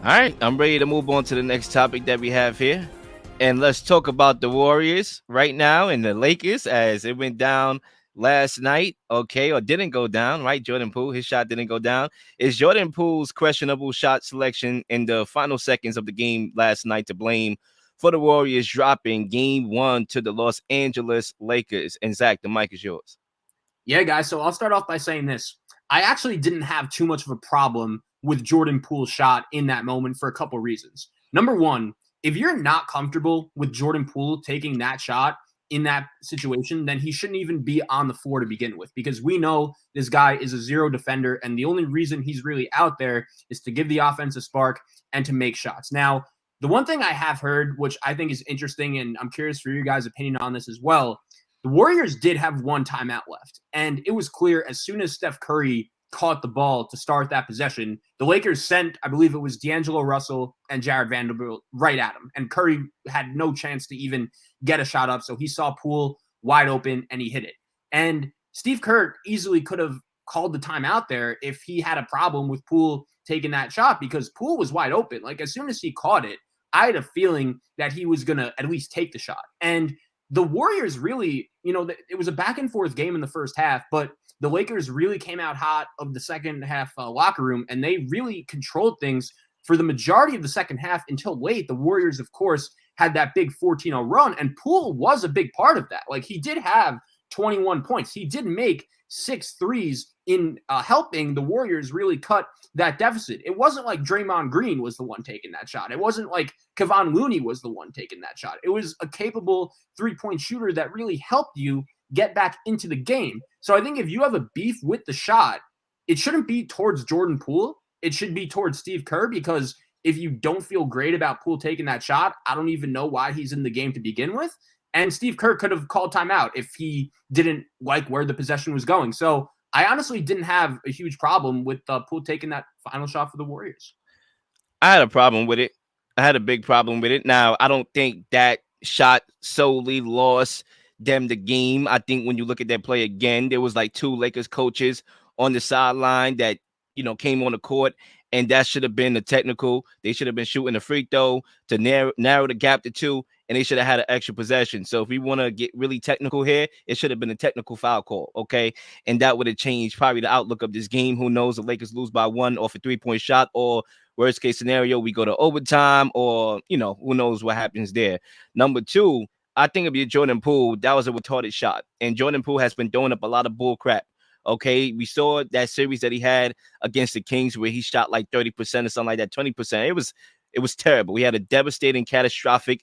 All right, I'm ready to move on to the next topic that we have here. And let's talk about the Warriors right now and the Lakers as it went down last night, okay, or didn't go down, right? Jordan Poole, his shot didn't go down. Is Jordan Poole's questionable shot selection in the final seconds of the game last night to blame for the Warriors dropping game one to the Los Angeles Lakers? And Zach, the mic is yours. Yeah, guys. So I'll start off by saying this. I actually didn't have too much of a problem with Jordan Poole's shot in that moment for a couple reasons. Number one, if you're not comfortable with Jordan Poole taking that shot in that situation, then he shouldn't even be on the floor to begin with, because we know this guy is a zero defender, and the only reason he's really out there is to give the offense a spark and to make shots. Now, the one thing I have heard, which I think is interesting, and I'm curious for your guys' opinion on this as well, the Warriors did have one timeout left, and it was clear as soon as Steph Curry caught the ball to start that possession, the Lakers sent, I believe it was D'Angelo Russell and Jared Vanderbilt right at him, and Curry had no chance to even get a shot up, so he saw Poole wide open, and he hit it. And Steve Kerr easily could have called the timeout there if he had a problem with Poole taking that shot, because Poole was wide open. Like, as soon as he caught it, I had a feeling that he was going to at least take the shot. And the Warriors really, it was a back and forth game in the first half, but the Lakers really came out hot of the second half locker room, and they really controlled things for the majority of the second half until late. The Warriors, of course, had that big 14-0 run, and Poole was a big part of that. Like, he did have 21 points. He did make 6 threes in helping the Warriors really cut that deficit. It wasn't like Draymond Green was the one taking that shot. It wasn't like Kevon Looney was the one taking that shot. It was a capable three-point shooter that really helped you get back into the game. So I think if you have a beef with the shot, it shouldn't be towards Jordan Poole. It should be towards Steve Kerr, because if you don't feel great about Poole taking that shot, I don't even know why he's in the game to begin with. And Steve Kerr could have called timeout if he didn't like where the possession was going. So I honestly didn't have a huge problem with Poole taking that final shot for the Warriors. I had a problem with it. I had a big problem with it. Now, I don't think that shot solely lost them the game. I think when you look at that play again, there was like 2 Lakers coaches on the sideline that, came on the court, and that should have been the technical. They should have been shooting a free throw to narrow the gap to 2, and they should have had an extra possession. So if we want to get really technical here, it should have been a technical foul call, okay? And that would have changed probably the outlook of this game. Who knows? The Lakers lose by 1 off a 3-point shot, or worst case scenario, we go to overtime, or, who knows what happens there. Number 2, I think if you're Jordan Poole, that was a retarded shot. And Jordan Poole has been throwing up a lot of bull crap. Okay, we saw that series that he had against the Kings where he shot like 30% or something like that, 20%. It was terrible. He had a devastating, catastrophic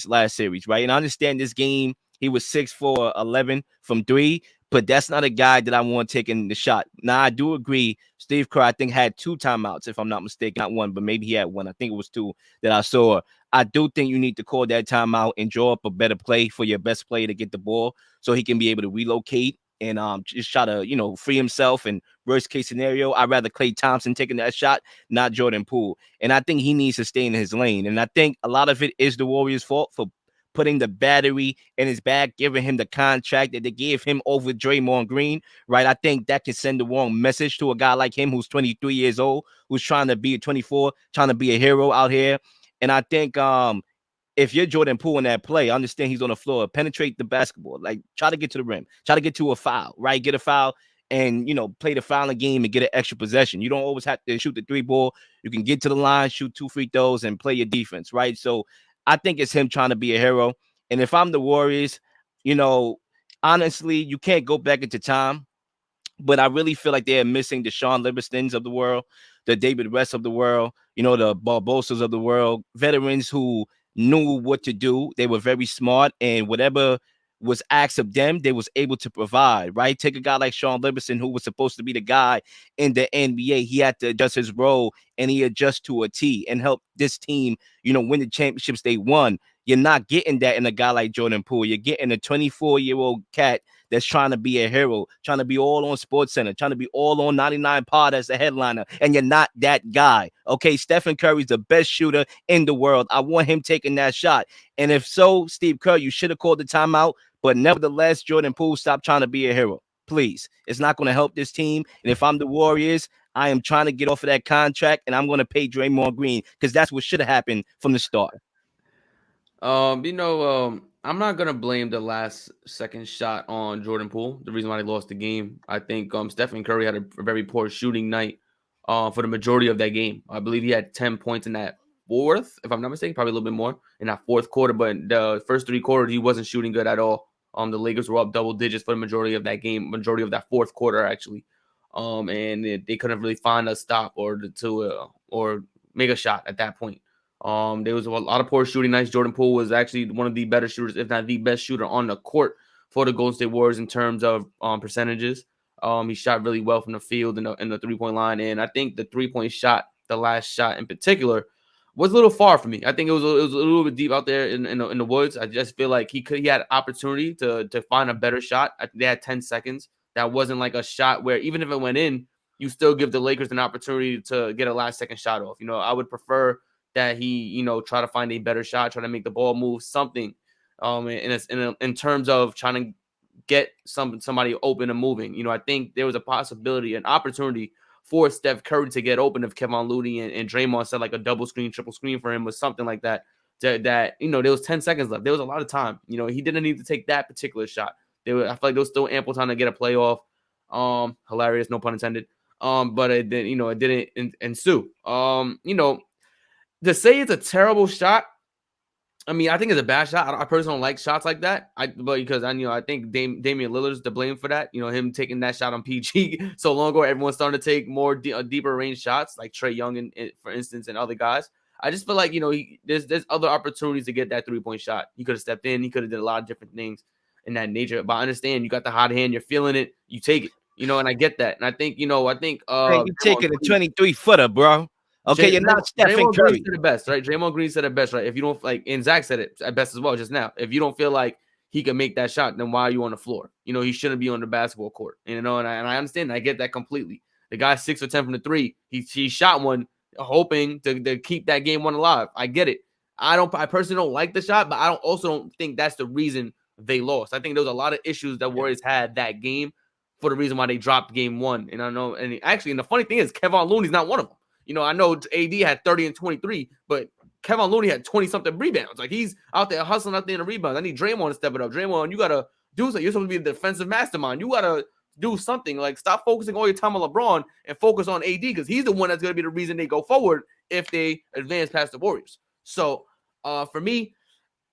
last series, right? And I understand this game, he was 6 for 11 from 3, but that's not a guy that I want taking the shot. Now, I do agree, Steve Kerr, I think, had 2 timeouts, if I'm not mistaken. Not 1, but maybe he had 1. I think it was 2 that I saw. I do think you need to call that timeout and draw up a better play for your best player to get the ball so he can be able to relocate and just try to, free himself. And worst case scenario, I'd rather Klay Thompson taking that shot, not Jordan Poole. And I think he needs to stay in his lane. And I think a lot of it is the Warriors' fault for putting the battery in his back, giving him the contract that they gave him over Draymond Green, right? I think that could send the wrong message to a guy like him who's 23 years old, who's trying to be 24, trying to be a hero out here. And I think if you're Jordan Poole in that play, understand he's on the floor, penetrate the basketball, like try to get to the rim, try to get to a foul, right? Get a foul and, play the fouling game and get an extra possession. You don't always have to shoot the 3 ball. You can get to the line, shoot 2 free throws and play your defense, right? So I think it's him trying to be a hero. And if I'm the Warriors, honestly, you can't go back into time, but I really feel like they're missing the Sean Livingston's of the world, the David West of the world, the Barbosas of the world, veterans who knew what to do. They were very smart, and whatever was asked of them, they was able to provide, right? Take a guy like Sean Livingston, who was supposed to be the guy in the NBA. He had to adjust his role, and he adjusted to a T and help this team, win the championships they won. You're not getting that in a guy like Jordan Poole. You're getting a 24-year-old cat that's trying to be a hero, trying to be all on SportsCenter, trying to be all on 99 Pod as the headliner, and you're not that guy. Okay, Stephen Curry's the best shooter in the world. I want him taking that shot. And if so, Steve Kerr, you should have called the timeout. But nevertheless, Jordan Poole, stop trying to be a hero. Please. It's not going to help this team. And if I'm the Warriors, I am trying to get off of that contract, and I'm going to pay Draymond Green because that's what should have happened from the start. I'm not gonna blame the last second shot on Jordan Poole. The reason why they lost the game, I think Stephen Curry had a very poor shooting night for the majority of that game. I believe he had 10 points in that fourth, if I'm not mistaken, probably a little bit more in that fourth quarter. But the first three quarters, he wasn't shooting good at all. The Lakers were up double digits for the majority of that game, majority of that fourth quarter actually. They couldn't really find a stop or make a shot at that point. There was a lot of poor shooting nights. Jordan Poole was actually one of the better shooters, if not the best shooter on the court for the Golden State Warriors in terms of percentages. He shot really well from the field in the 3-point line, and I think the 3-point shot, the last shot in particular, was a little far for me. I think it was a little bit deep out there in the woods. I just feel like he had opportunity to find a better shot. They had 10 seconds. That wasn't like a shot where even if it went in, you still give the Lakers an opportunity to get a last second shot off. I would prefer that he, try to find a better shot, try to make the ball move, something. In terms of trying to get somebody open and moving. I think there was a possibility, an opportunity for Steph Curry to get open if Kevon Looney and Draymond said like a double screen, triple screen for him or something like that. There was 10 seconds left. There was a lot of time. He didn't need to take that particular shot. I feel like there was still ample time to get a playoff. Hilarious, no pun intended. But it didn't ensue. To say it's a terrible shot, I mean, I think it's a bad shot. I personally don't like shots like that. But because I think Damian Lillard's to blame for that. Him taking that shot on PG so long ago. Everyone's starting to take more deeper range shots, like Trae Young, for instance, and other guys. I just feel like there's other opportunities to get that 3-point shot. He could have stepped in. He could have did a lot of different things in that nature. But I understand you got the hot hand. You're feeling it. You take it. And I get that. And I think Hey, you taking a 23-footer, bro. Okay, you're not Stephen Draymond Curry. Green said it best, right? Draymond Green said it best, right? If you don't and Zach said it at best as well just now. If you don't feel like he can make that shot, then why are you on the floor? He shouldn't be on the basketball court. And I understand. I get that completely. The guy's 6 for 10 from the three. He shot one, hoping to keep that game one alive. I get it. I personally don't like the shot, but I don't think that's the reason they lost. I think there was a lot of issues that Warriors had that game for the reason why they dropped game one. And I know, and the funny thing is, Kevon Looney's not one of them. I know AD had 30 and 23, but Kevon Looney had 20-something rebounds. Like, he's out there hustling out there in the rebounds. I need Draymond to step it up. Draymond, you got to do something. You're supposed to be a defensive mastermind. You got to do something. Like, stop focusing all your time on LeBron and focus on AD because he's the one that's going to be the reason they go forward if they advance past the Warriors. So, for me,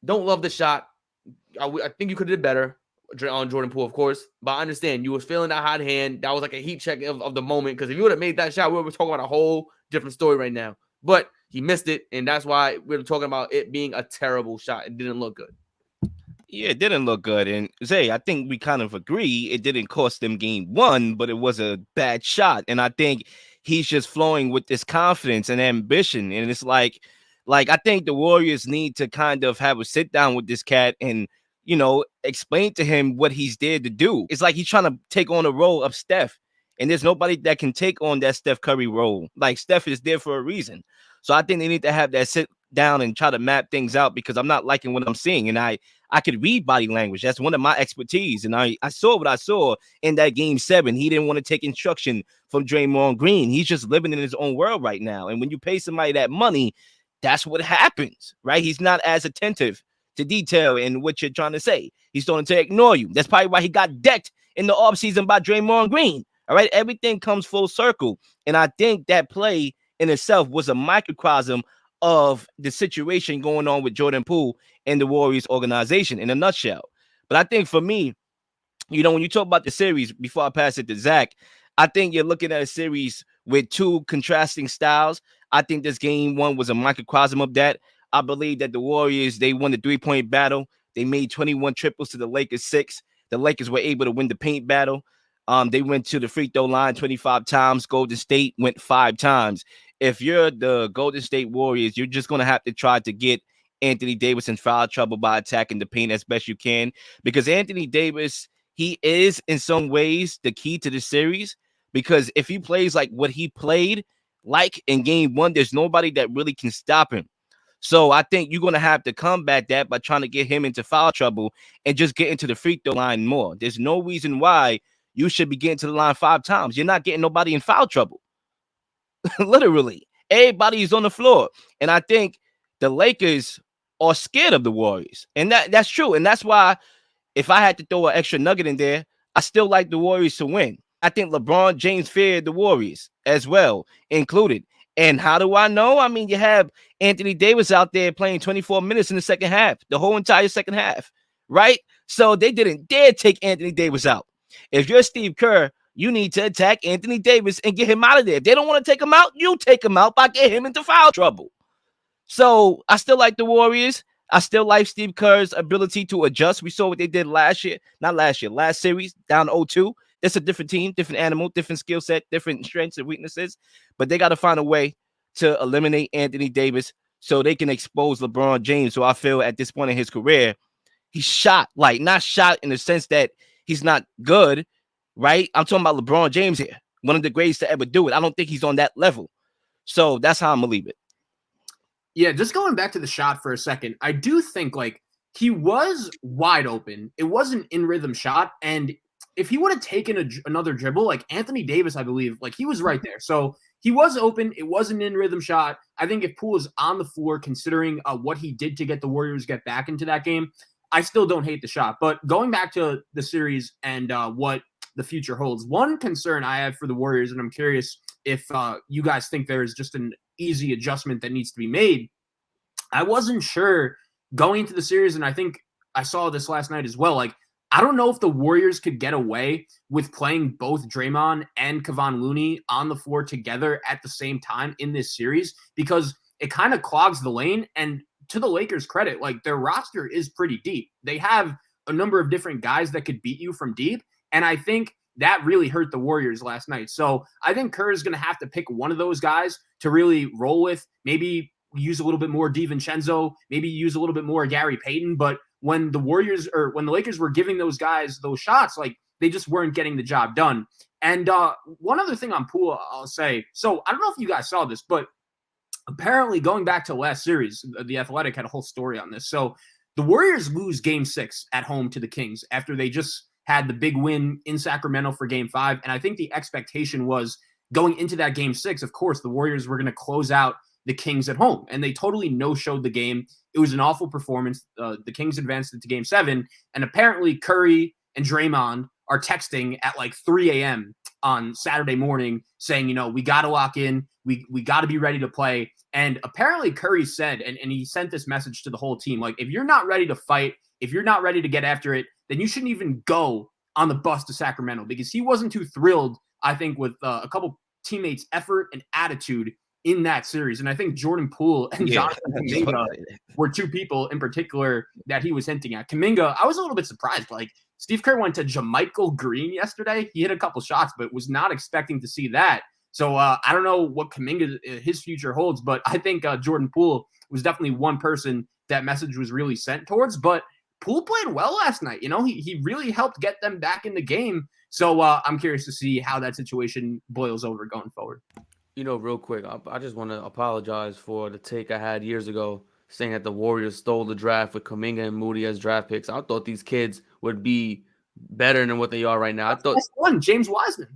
don't love the shot. I think you could have did better on Jordan Poole, of course. But I understand you was feeling that hot hand. That was like a heat check of the moment because if you would have made that shot, we would be talking about a whole different story right now. But he missed it, and that's why we're talking about it being a terrible shot. It didn't look good. Yeah, it didn't look good. And Zay, I think we kind of agree it didn't cost them game one, but it was a bad shot. And I think he's just flowing with this confidence and ambition. And it's like I think the Warriors need to kind of have a sit down with this cat and explain to him what he's there to do. It's like he's trying to take on the role of Steph. And there's nobody that can take on that Steph Curry role. Like, Steph is there for a reason. So I think they need to have that sit down and try to map things out because I'm not liking what I'm seeing. And I could read body language. That's one of my expertise. And I saw what I saw in that game 7. He didn't want to take instruction from Draymond Green. He's just living in his own world right now. And when you pay somebody that money, that's what happens, right? He's not as attentive to detail in what you're trying to say. He's starting to ignore you. That's probably why he got decked in the offseason by Draymond Green. All right, everything comes full circle. And I think that play in itself was a microcosm of the situation going on with Jordan Poole and the Warriors organization in a nutshell. But I think for me, when you talk about the series, before I pass it to Zach, I think you're looking at a series with two contrasting styles. I think this game one was a microcosm of that. I believe that the Warriors, they won the 3-point battle. They made 21 triples to the Lakers 6. The Lakers were able to win the paint battle. They went to the free throw line 25 times. Golden State went 5 times. If you're the Golden State Warriors, you're just going to have to try to get Anthony Davis in foul trouble by attacking the paint as best you can. Because Anthony Davis, he is in some ways the key to the series. Because if he plays like what he played like in game one, there's nobody that really can stop him. So I think you're going to have to combat that by trying to get him into foul trouble and just get into the free throw line more. There's no reason why you should be getting to the line 5 times. You're not getting nobody in foul trouble. Literally. Everybody's on the floor. And I think the Lakers are scared of the Warriors. And that's true. And that's why if I had to throw an extra nugget in there, I still like the Warriors to win. I think LeBron James feared the Warriors as well, included. And how do I know? I mean, you have Anthony Davis out there playing 24 minutes in the second half, the whole entire second half, right? So they didn't dare take Anthony Davis out. If you're Steve Kerr, you need to attack Anthony Davis and get him out of there. If they don't want to take him out, you take him out by getting him into foul trouble. So I still like the Warriors. I still like Steve Kerr's ability to adjust. We saw what they did last year. Not last year, last series, down 0-2. It's a different team, different animal, different skill set, different strengths and weaknesses. But they got to find a way to eliminate Anthony Davis so they can expose LeBron James. So I feel at this point in his career, he's shot. Like, not shot in the sense that he's not good, right? I'm talking about LeBron James here, one of the greatest to ever do it. I don't think he's on that level. So that's how I'm going to leave it. Yeah, just going back to the shot for a second, I do think like he was wide open. It was an in-rhythm shot, and if he would have taken another dribble, like Anthony Davis, I believe, like he was right there. So he was open. It was an in-rhythm shot. I think if Poole is on the floor, considering what he did to get the Warriors get back into that game, I still don't hate the shot. But going back to the series and what the future holds, one concern I have for the Warriors, and I'm curious if you guys think there's just an easy adjustment that needs to be made. I wasn't sure going into the series, and I think I saw this last night as well. Like, I don't know if the Warriors could get away with playing both Draymond and Kevon Looney on the floor together at the same time in this series, because it kind of clogs the lane. And to the Lakers' credit, like, their roster is pretty deep. They have a number of different guys that could beat you from deep. And I think that really hurt the Warriors last night. So I think Kerr is going to have to pick one of those guys to really roll with. Maybe use a little bit more DiVincenzo, maybe use a little bit more Gary Payton. But when the Lakers were giving those guys those shots, like, they just weren't getting the job done. And one other thing on Poole, I'll say. So I don't know if you guys saw this, but apparently going back to last series, The Athletic had a whole story on this. So the Warriors lose Game 6 at home to the Kings after they just had the big win in Sacramento for Game 5. And I think the expectation was going into that Game 6, of course, the Warriors were going to close out the Kings at home, and they totally no-showed the game. It was an awful performance. The Kings advanced into Game 7, and apparently Curry and Draymond are texting at like 3 a.m. on Saturday morning saying, you know, we got to lock in. We got to be ready to play. And apparently Curry said, and he sent this message to the whole team, like, if you're not ready to fight, if you're not ready to get after it, then you shouldn't even go on the bus to Sacramento, because he wasn't too thrilled, I think, with a couple teammates' effort and attitude in that series. And I think Jordan Poole and Jonathan Kuminga were two people in particular that he was hinting at. Kuminga, I was a little bit surprised. Like, Steve Kerr went to JaMychal Green yesterday. He hit a couple shots, but was not expecting to see that. So I don't know what Kuminga, his future holds, but I think Jordan Poole was definitely one person that message was really sent towards. But Poole played well last night. You know, he really helped get them back in the game. So I'm curious to see how that situation boils over going forward. You know, real quick, I just want to apologize for the take I had years ago saying that the Warriors stole the draft with Kuminga and Moody as draft picks. I thought these kids would be better than what they are right now. I thought James Wiseman.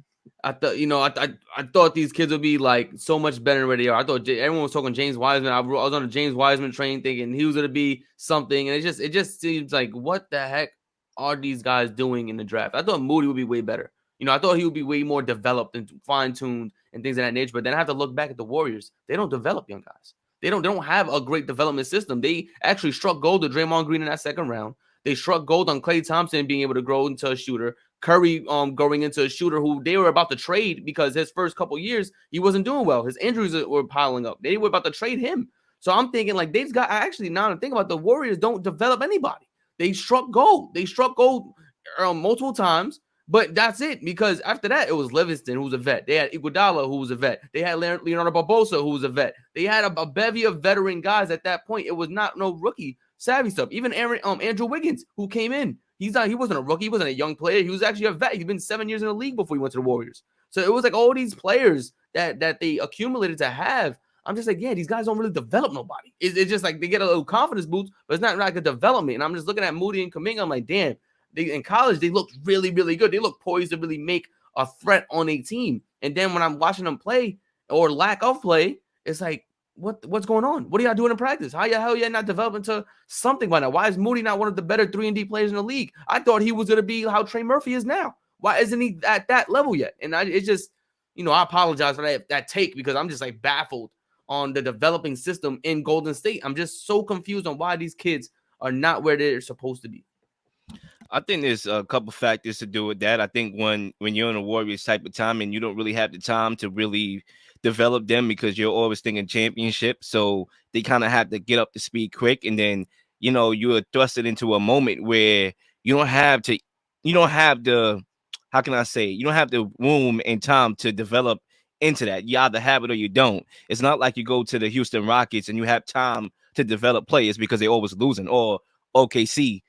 I thought, you know, I thought these kids would be like so much better than where they are. I thought everyone was talking James Wiseman. I was on a James Wiseman train thinking he was going to be something, and it just seems like, what the heck are these guys doing in the draft? I thought Moody would be way better. You know, I thought he would be way more developed and fine-tuned and things of that nature. But then I have to look back at the Warriors. They don't develop young guys. They don't have a great development system. They actually struck gold to Draymond Green in that second round. They struck gold on Klay Thompson being able to grow into a shooter. Curry growing into a shooter who they were about to trade because his first couple years he wasn't doing well. His injuries were piling up. They were about to trade him. So I'm thinking, like, they've got actually, now to think about, the Warriors don't develop anybody. They struck gold. They struck gold multiple times. But that's it, because after that, it was Livingston, who was a vet. They had Iguodala, who was a vet. They had Leonardo Barbosa, who was a vet. They had a bevy of veteran guys at that point. It was not no rookie savvy stuff. Even Andrew Wiggins, who came in, he wasn't a rookie. He wasn't a young player. He was actually a vet. He'd been 7 years in the league before he went to the Warriors. So it was like all these players that they accumulated to have. I'm just like, yeah, these guys don't really develop nobody. It's just like they get a little confidence boost, but it's not like a development. And I'm just looking at Moody and Kuminga. I'm like, damn. In college, they looked really, really good. They looked poised to really make a threat on a team. And then when I'm watching them play, or lack of play, it's like, what's going on? What are y'all doing in practice? How the hell y'all not developing to something by now? Why is Moody not one of the better 3-and-D players in the league? I thought he was going to be how Trey Murphy is now. Why isn't he at that level yet? And it's just, I apologize for that take, because I'm just like baffled on the developing system in Golden State. I'm just so confused on why these kids are not where they're supposed to be. I think there's a couple factors to do with that. I think when you're in a Warriors type of time and you don't really have the time to really develop them because you're always thinking championship, so they kind of have to get up to speed quick, and then you're thrusted into a moment where you don't have the how can I say, you don't have the room and time to develop into that. You either have it or you don't. It's not like you go to the Houston Rockets and you have time to develop players because they're always losing, or OKC,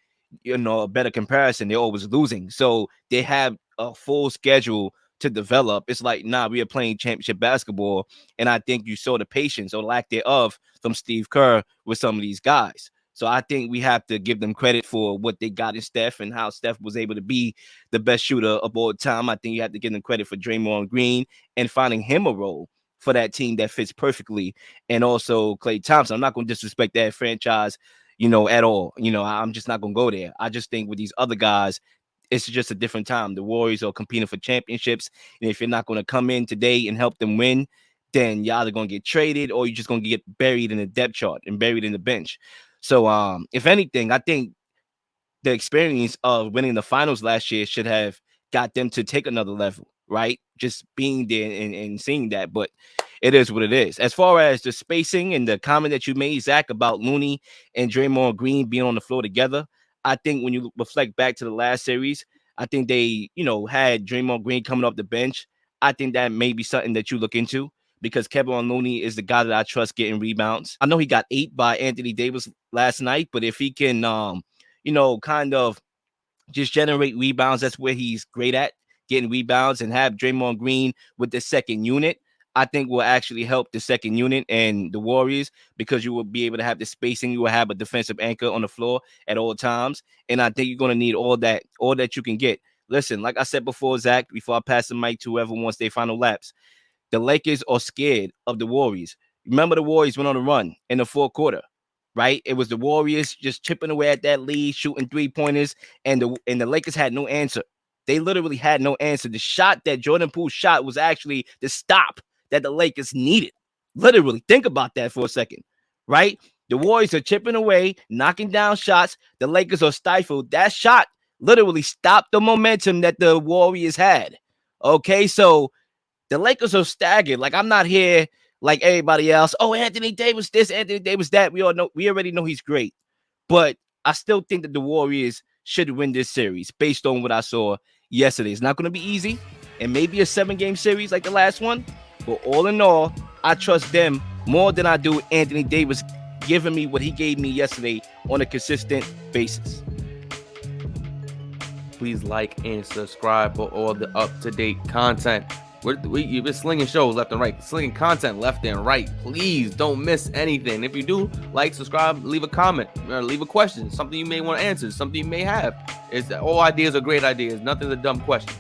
a better comparison, they're always losing. So they have a full schedule to develop. It's like, we are playing championship basketball. And I think you saw the patience or lack thereof from Steve Kerr with some of these guys. So I think we have to give them credit for what they got in Steph and how Steph was able to be the best shooter of all time. I think you have to give them credit for Draymond Green and finding him a role for that team that fits perfectly. And also Klay Thompson. I'm not going to disrespect that franchise, at all. I'm just not going to go there. I just think with these other guys, it's just a different time. The Warriors are competing for championships. And if you're not going to come in today and help them win, then you're either going to get traded or you're just going to get buried in the depth chart and buried in the bench. So if anything, I think the experience of winning the finals last year should have got them to take another level, right? Just being there and seeing that. But it is what it is. As far as the spacing and the comment that you made, Zach, about Looney and Draymond Green being on the floor together, I think when you reflect back to the last series, I think they, had Draymond Green coming off the bench. I think that may be something that you look into, because Kevin Looney is the guy that I trust getting rebounds. I know he got 8 by Anthony Davis last night, but if he can, kind of just generate rebounds, that's where he's great at, getting rebounds, and have Draymond Green with the second unit, I think will actually help the second unit and the Warriors, because you will be able to have the spacing. You will have a defensive anchor on the floor at all times. And I think you're going to need all that you can get. Listen, like I said before, Zach, before I pass the mic to whoever wants their final laps, the Lakers are scared of the Warriors. Remember, the Warriors went on a run in the fourth quarter, right? It was the Warriors just chipping away at that lead, shooting 3-pointers, and the Lakers had no answer. They literally had no answer. The shot that Jordan Poole shot was actually the stop that the Lakers needed. Literally, think about that for a second, right? The Warriors are chipping away, knocking down shots. The Lakers are stifled. That shot literally stopped the momentum that the Warriors had. Okay, so the Lakers are staggered. Like, I'm not here like everybody else. Oh, Anthony Davis this, Anthony Davis that. We already know he's great. But I still think that the Warriors should win this series based on what I saw yesterday. It's not going to be easy. And maybe a 7-game series like the last one. But all in all, I trust them more than I do Anthony Davis giving me what he gave me yesterday on a consistent basis. Please like and subscribe for all the up-to-date content. You've been slinging shows left and right, slinging content left and right. Please don't miss anything. If you do, like, subscribe, leave a comment, leave a question, something you may want to answer, something you may have. All ideas are great ideas. Nothing's a dumb question.